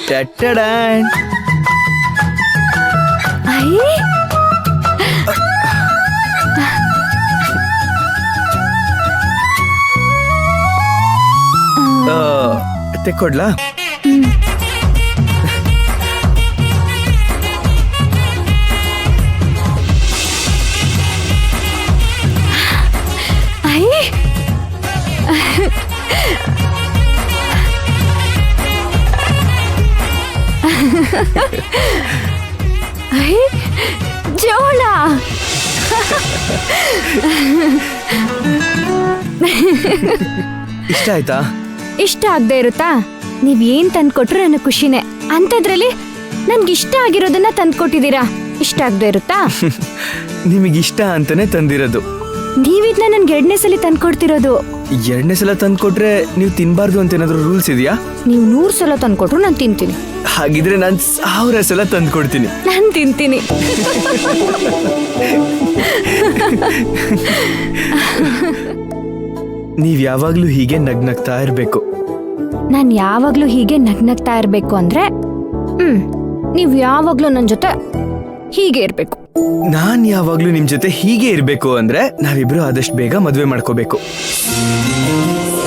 ಟಟ್ಟಡಾನ್. ತೆಕ್ಕೊಡ್ಲಾ? ಜೋಳ. ಇಷ್ಟ ಆಯ್ತಾ? ಇಷ್ಟ ಆಗದೆ ಇರುತ್ತಾ? ನೀವ್ ಏನ್ ತಂದ್ಕೊಟ್ರು ನನಗೆ ಖುಷಿನೇ. ಅಂಥದ್ರಲ್ಲಿ ನನ್ಗಿಷ್ಟ ಆಗಿರೋದನ್ನ ತಂದ್ಕೊಟ್ಟಿದ್ದೀರಾ, ಇಷ್ಟ ಆಗದೆ ಇರುತ್ತಾ? ನಿಮಗಿಷ್ಟ ಅಂತಾನೆ ತಂದಿರೋದು. ನೀವಿದ್ನ ನನ್ಗೆ 2ನೇ ಸಲ ತಂದ್ಕೊಡ್ತಿರೋದು. 2ನೇ ಸಲ ತಂದ್ಕೊಟ್ರೆ ನೀವು ತಿನ್ಬಾರ್ದು ಅಂತ ಏನಾದ್ರು ರೂಲ್ಸ್ ಇದೆಯಾ? ನೀವು 100 ಸಲ ತಂದ್ಕೊಟ್ರು ನಾನು ತಿಂತೀನಿ. ಹಾಗಿದ್ರೆ ನಾನು 1000 ಸಲ ತಂದ್ಕೊಡ್ತೀನಿ. ನಾನು ತಿಂತೀನಿ. ನೀವ್ ಯಾವಾಗ್ಲೂ ಹೀಗೆ ನಗ್ನಗ್ತಾ ಇರ್ಬೇಕು. ನಾನು ಯಾವಾಗ್ಲೂ ಹೀಗೆ ನಗ್ನಗ್ತಾ ಇರ್ಬೇಕು ಅಂದ್ರೆ ನೀವ್ ಯಾವಾಗ್ಲೂ ನನ್ ಜೊತೆ ಹೀಗೆ ಇರ್ಬೇಕು. ನಾನ್ ಯಾವಾಗ್ಲೂ ನಿಮ್ ಜೊತೆ ಹೀಗೆ ಇರ್ಬೇಕು ಅಂದ್ರೆ ನಾವಿಬ್ರು ಆದಷ್ಟು ಬೇಗ ಮದ್ವೆ ಮಾಡ್ಕೋಬೇಕು.